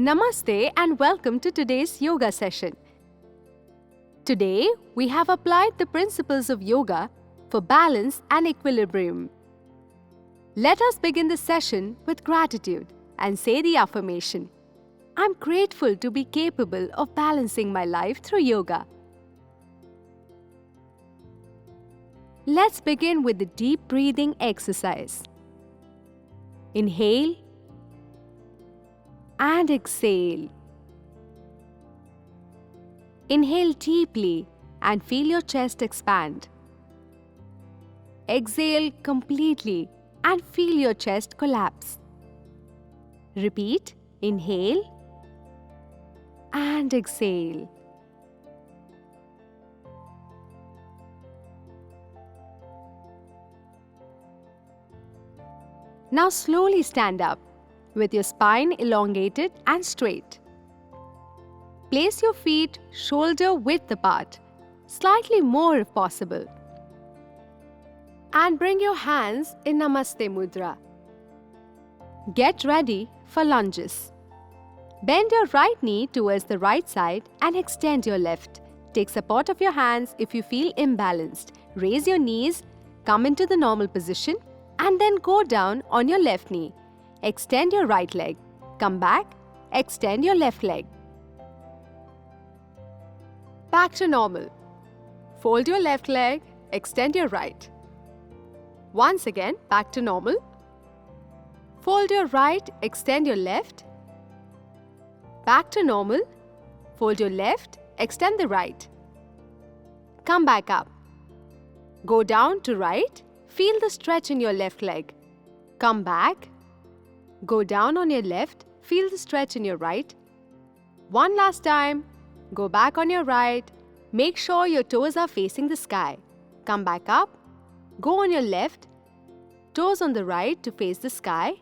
Namaste and welcome to today's yoga session. Today, we have applied the principles of yoga for balance and equilibrium. Let us begin the session with gratitude and say the affirmation, I'm grateful to be capable of balancing my life through yoga. Let's begin with the deep breathing exercise. Inhale and exhale. Inhale deeply and feel your chest expand. Exhale completely and feel your chest collapse. Repeat, inhale and exhale. Now slowly stand up with your spine elongated and straight. Place your feet shoulder width apart, slightly more if possible. And bring your hands in Namaste Mudra. Get ready for lunges. Bend your right knee towards the right side and extend your left. Take support of your hands if you feel imbalanced. Raise your knees, come into the normal position, and then go down on your left knee. Extend your right leg. Come back, extend your left leg. Back to normal. Fold your left leg, extend your right. Once again, back to normal. Fold your right, extend your left. Back to normal. Fold your left, extend the right. Come back up. Go down to right. Feel the stretch in your left leg. Come back. Go down on your left. Feel the stretch in your right. One last time. Go back on your right. Make sure your toes are facing the sky. Come back up. Go on your left. Toes on the right to face the sky.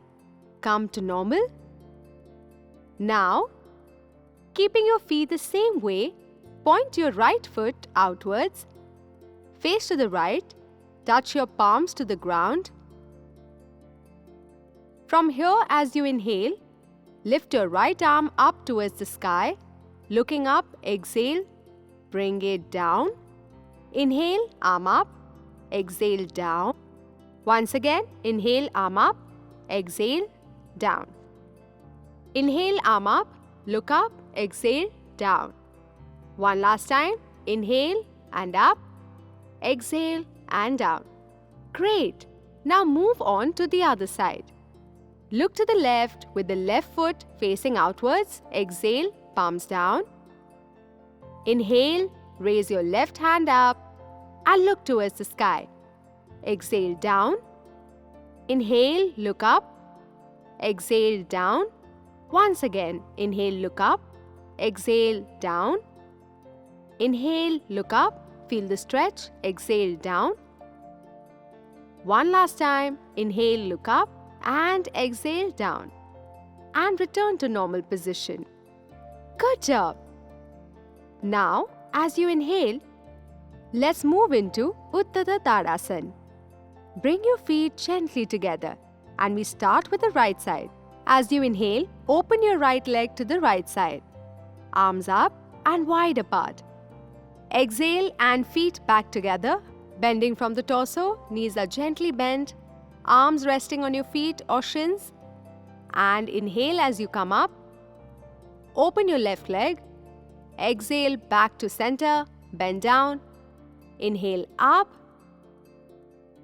Come to normal. Now, keeping your feet the same way, point your right foot outwards. Face to the right. Touch your palms to the ground. From here, as you inhale, lift your right arm up towards the sky. Looking up, exhale, bring it down. Inhale, arm up, exhale, down. Once again, inhale, arm up, exhale, down. Inhale, arm up, look up, exhale, down. One last time, inhale and up, exhale and down. Great! Now move on to the other side. Look to the left with the left foot facing outwards. Exhale, palms down. Inhale, raise your left hand up and look towards the sky. Exhale, down. Inhale, look up. Exhale, down. Once again, inhale, look up. Exhale, down. Inhale, look up. Feel the stretch. Exhale, down. One last time. Inhale, look up and exhale, down. And return to normal position. Good job! Now, as you inhale, let's move into Utthita Tadasana. Bring your feet gently together and we start with the right side. As you inhale, open your right leg to the right side. Arms up and wide apart. Exhale and feet back together, bending from the torso, knees are gently bent, arms resting on your feet or shins. And inhale as you come up. Open your left leg. Exhale back to center, bend down. Inhale up.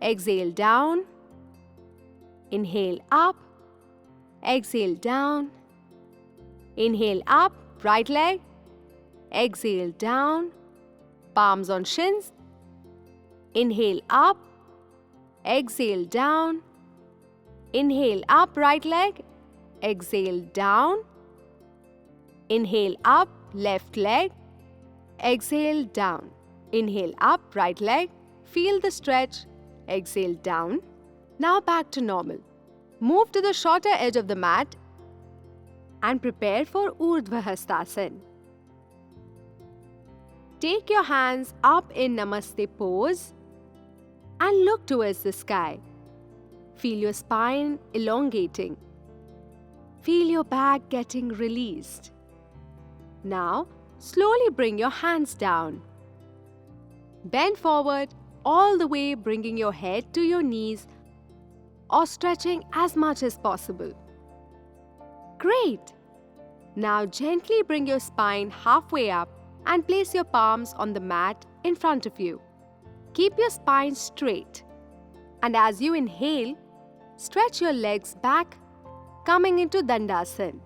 Exhale down. Inhale up. Exhale down. Inhale up, right leg. Exhale down. Palms on shins. Inhale up. Exhale down. Inhale up, right leg. Exhale down. Inhale up, left leg. Exhale down. Inhale up, right leg. Feel the stretch. Exhale down. Now back to normal. Move to the shorter edge of the mat and prepare for Urdhva Hastasana. Take your hands up in Namaste pose and look towards the sky. Feel your spine elongating. Feel your back getting released. Now, slowly bring your hands down. Bend forward all the way, bringing your head to your knees or stretching as much as possible. Great! Now gently bring your spine halfway up and place your palms on the mat in front of you. Keep your spine straight. And as you inhale, stretch your legs back, coming into Dandasana.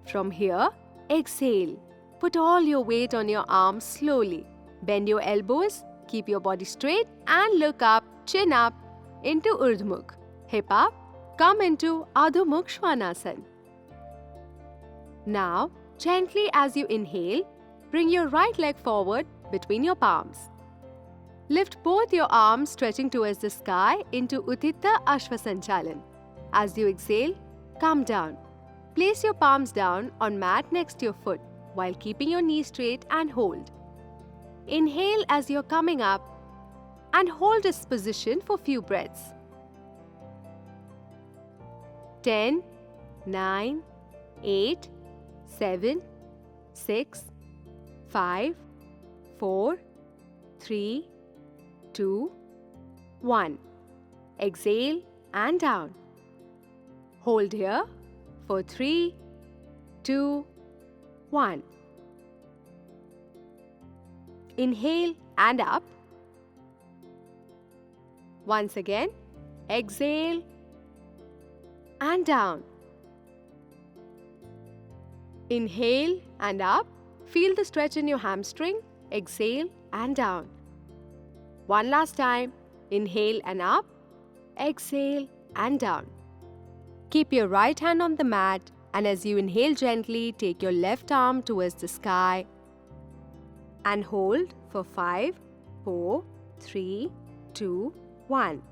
From here, exhale. Put all your weight on your arms slowly. Bend your elbows, keep your body straight and look up, chin up into Urdhva Mukh. Hip up, come into Adho Mukh Svanasana. Now, gently as you inhale, bring your right leg forward between your palms. Lift both your arms stretching towards the sky into Utthita Ashvasanchalan. As you exhale, come down. Place your palms down on mat next to your foot while keeping your knees straight and hold. Inhale as you're coming up and hold this position for few breaths. 10, 9, 8, 7, 6, 5, 4, 3, 2, 1. Exhale and down. Hold here for 3, 2, 1. Inhale and up. Once again, exhale and down. Inhale and up. Feel the stretch in your hamstring. Exhale and down. One last time. Inhale and up. Exhale and down. Keep your right hand on the mat, and as you inhale gently, take your left arm towards the sky and hold for 5, 4, 3, 2, 1.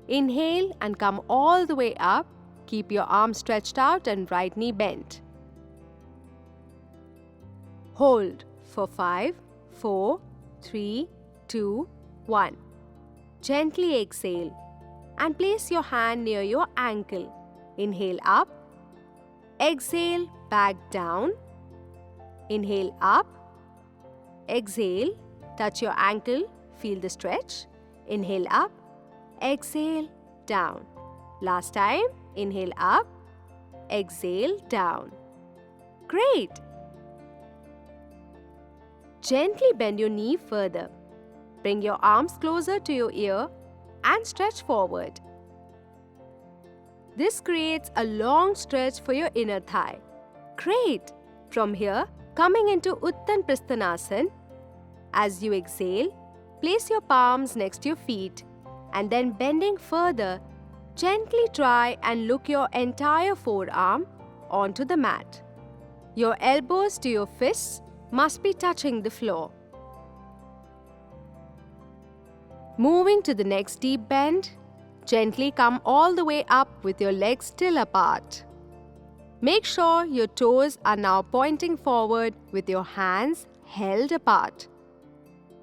Inhale and come all the way up. Keep your arms stretched out and right knee bent. Hold for 5, 4, 3, 2, 1. Gently exhale and place your hand near your ankle. Inhale up. Exhale back down. Inhale up. Exhale, touch your ankle, feel the stretch. Inhale up. Exhale down. Last time, inhale up. Exhale down. Great! Gently bend your knee further. Bring your arms closer to your ear and stretch forward. This creates a long stretch for your inner thigh. Great! From here, coming into Uttan Prasthanasana. As you exhale, place your palms next to your feet and then bending further, gently try and look your entire forearm onto the mat. Your elbows to your fists must be touching the floor. Moving to the next deep bend, gently come all the way up with your legs still apart. Make sure your toes are now pointing forward with your hands held apart.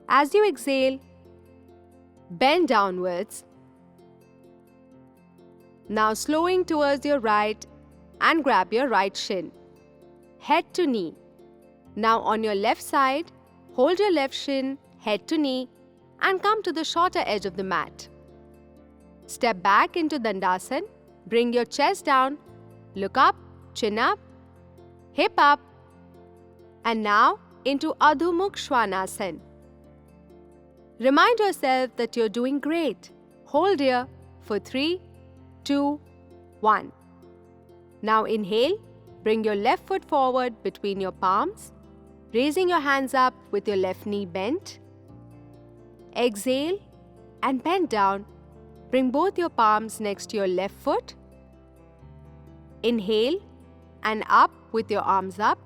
As you exhale, bend downwards. Now slowing towards your right and grab your right shin. Head to knee. Now on your left side, hold your left shin, head to knee, and come to the shorter edge of the mat. Step back into Dandasana. Bring your chest down. Look up, chin up, hip up. And now into Adho Mukh Svanasana. Remind yourself that you're doing great. Hold here for 3, 2, 1. Now inhale. Bring your left foot forward between your palms, raising your hands up with your left knee bent. Exhale and bend down. Bring both your palms next to your left foot. Inhale and up with your arms up.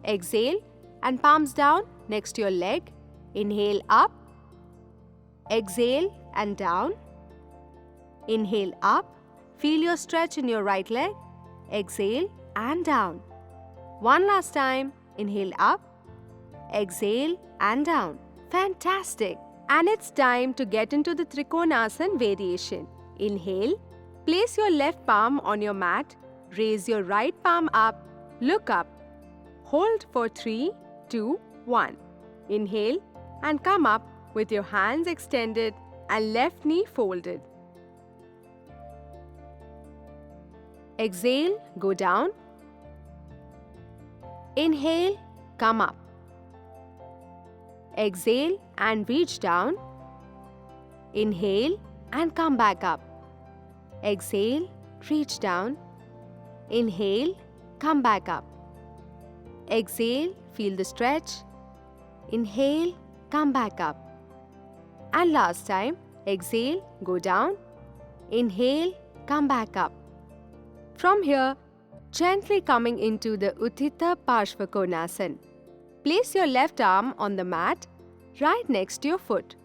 Exhale and palms down next to your leg. Inhale up. Exhale and down. Inhale up. Feel your stretch in your right leg. Exhale and down. One last time. Inhale up. Exhale and down. Fantastic! And it's time to get into the Trikonasana variation. Inhale. Place your left palm on your mat raise your right palm up, look up. Hold for 3, 2, 1. Inhale and come up with your hands extended and left knee folded. Exhale, go down. Inhale, come up. Exhale and reach down. Inhale and come back up. Exhale, reach down. Inhale, come back up. Exhale, feel the stretch. Inhale, come back up. And last time, exhale, go down. Inhale, come back up. From here, gently coming into the Utthita Parshvakonasana. Place your left arm on the mat right next to your foot.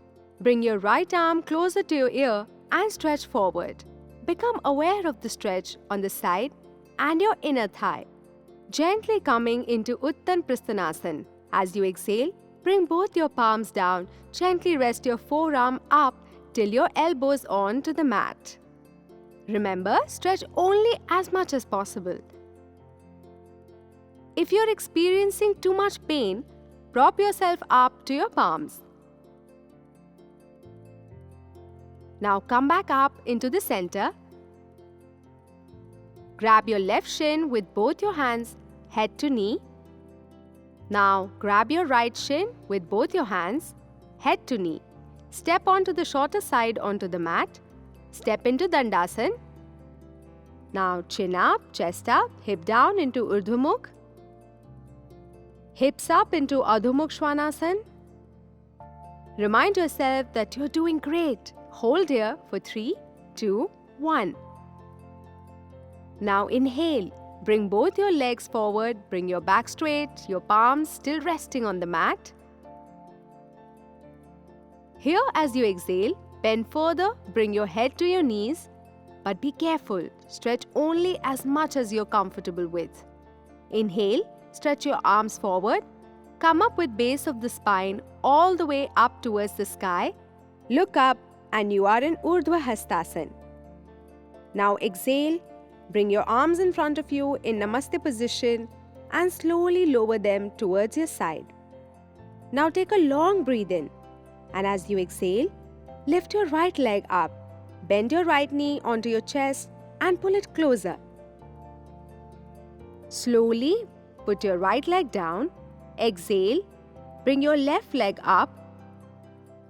Bring your right arm closer to your ear and stretch forward. Become aware of the stretch on the side and your inner thigh. Gently coming into Uttan Prasthanasana. As you exhale, bring both your palms down. Gently rest your forearm up till your elbows on to the mat. Remember, stretch only as much as possible. If you're experiencing too much pain, prop yourself up to your palms. Now come back up into the center. Grab your left shin with both your hands, head to knee. Now grab your right shin with both your hands, head to knee. Step onto the shorter side onto the mat. Step into Dandasana. Now chin up, chest up, hip down into Urdhva Mukh. Hips up into Adho Mukh Svanasana. Remind yourself that you're doing great. Hold here for 3, 2, 1. Now inhale. Bring both your legs forward. Bring your back straight. Your palms still resting on the mat. Here, as you exhale, bend further. Bring your head to your knees. But be careful. Stretch only as much as you're comfortable with. Inhale. Stretch your arms forward. Come up with base of the spine all the way up towards the sky. Look up and you are in Urdhva Hastasana. Now exhale. Bring your arms in front of you in Namaste position and slowly lower them towards your side. Now take a long breath in. And as you exhale, lift your right leg up. Bend your right knee onto your chest and pull it closer. Slowly put your right leg down. Exhale. Bring your left leg up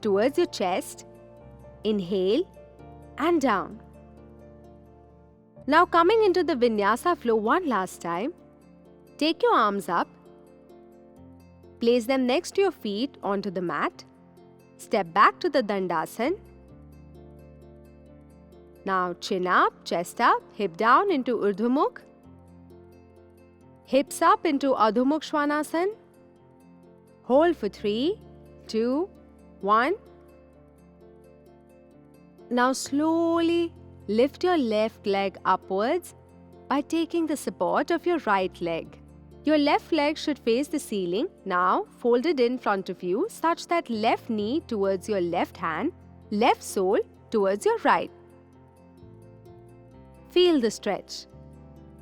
towards your chest. Inhale and down. Now coming into the Vinyasa flow one last time. Take your arms up. Place them next to your feet onto the mat. Step back to the Dandasana. Now chin up, chest up, hip down into Urdhva Mukh. Hips up into Adho Mukh Svanasana. Hold for 3, 2, 1. Now slowly lift your left leg upwards by taking the support of your right leg. Your left leg should face the ceiling. Now fold it in front of you such that left knee towards your left hand, left sole towards your right. Feel the stretch.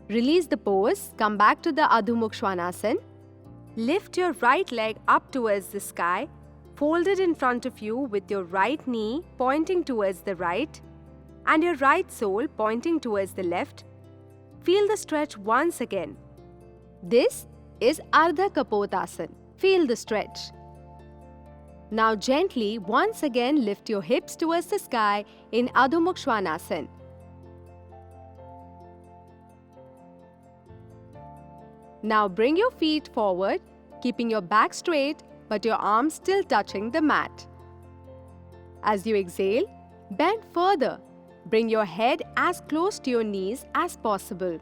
Release the pose. Come back to the Adho Mukh Svanasana. Lift your right leg up towards the sky. Fold it in front of you with your right knee pointing towards the right and your right sole pointing towards the left. Feel the stretch once again. This is Ardha Kapotasana. Feel the stretch. Now gently once again lift your hips towards the sky in Adho Mukh Svanasana. Now bring your feet forward, keeping your back straight but your arms still touching the mat. As you exhale, bend further. Bring your head as close to your knees as possible.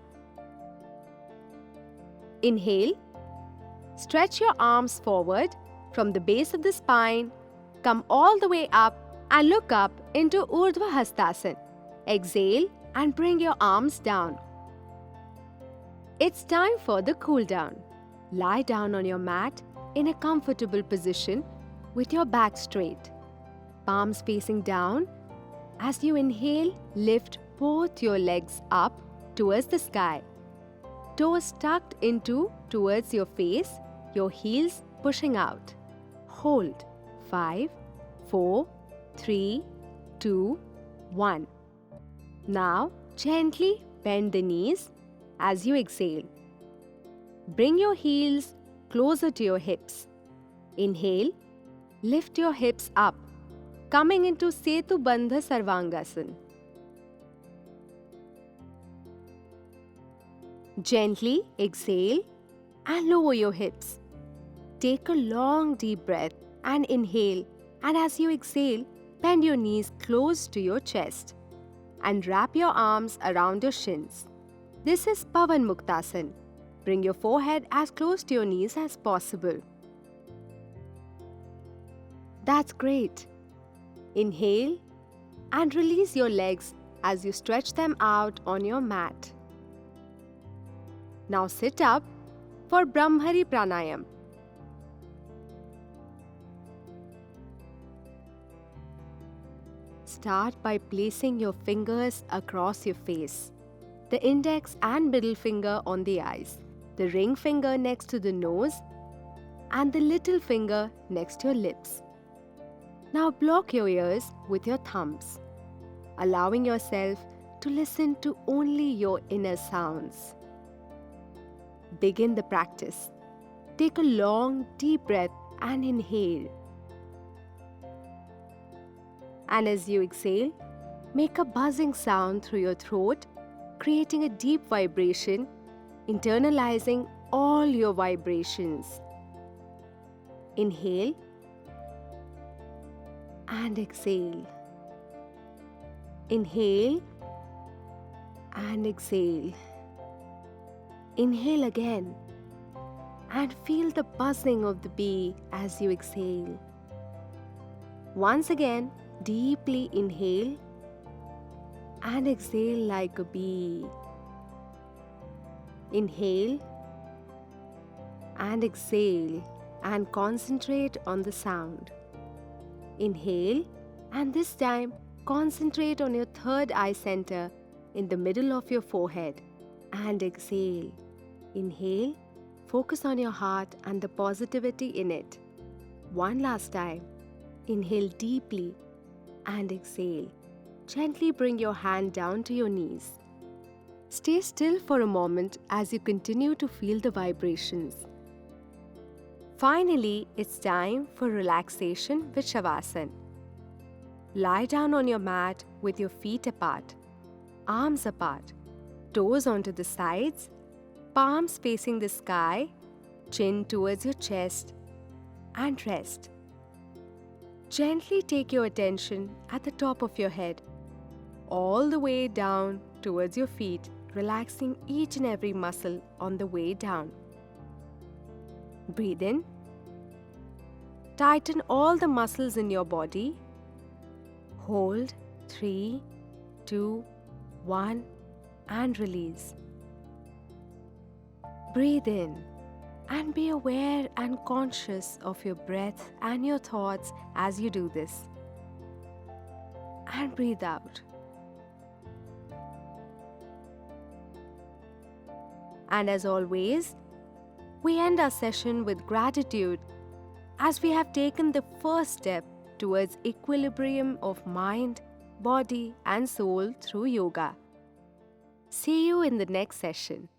Inhale. Stretch your arms forward from the base of the spine. Come all the way up and look up into Urdhva Hastasana. Exhale and bring your arms down. It's time for the cool down. Lie down on your mat in a comfortable position with your back straight. Palms facing down. As you inhale, lift both your legs up towards the sky. toes tucked into towards your face, your heels pushing out. Hold. 5, 4, 3, 2, 1. Now, gently bend the knees as you exhale. Bring your heels closer to your hips. Inhale, lift your hips up, coming into Setu Bandha Sarvangasana. Gently exhale and lower your hips. Take a long deep breath and inhale, and as you exhale, bend your knees close to your chest and wrap your arms around your shins. This is Pavan Muktasana. Bring your forehead as close to your knees as possible. That's great. Inhale and release your legs as you stretch them out on your mat. Now sit up for Brahmari Pranayam. Start by placing your fingers across your face, the index and middle finger on the eyes, the ring finger next to the nose, and the little finger next to your lips. Now block your ears with your thumbs, allowing yourself to listen to only your inner sounds. Begin the practice. Take a long, deep breath and inhale. And as you exhale, make a buzzing sound through your throat, creating a deep vibration, internalizing all your vibrations. Inhale and exhale. Inhale and exhale. Inhale again and feel the buzzing of the bee as you exhale. Once again, deeply inhale and exhale like a bee. Inhale and exhale and concentrate on the sound. Inhale and this time concentrate on your third eye center in the middle of your forehead and exhale. Inhale, focus on your heart and the positivity in it. One last time. Inhale deeply and exhale. Gently bring your hand down to your knees. Stay still for a moment as you continue to feel the vibrations. Finally, it's time for relaxation with Shavasana. Lie down on your mat with your feet apart, arms apart, toes onto the sides, palms facing the sky, chin towards your chest, and rest. Gently take your attention at the top of your head, all the way down towards your feet, relaxing each and every muscle on the way down. Breathe in. Tighten all the muscles in your body. Hold. 3, 2, 1, and release. Breathe in and be aware and conscious of your breath and your thoughts as you do this. And breathe out. And as always, we end our session with gratitude as we have taken the first step towards equilibrium of mind, body, and soul through yoga. See you in the next session.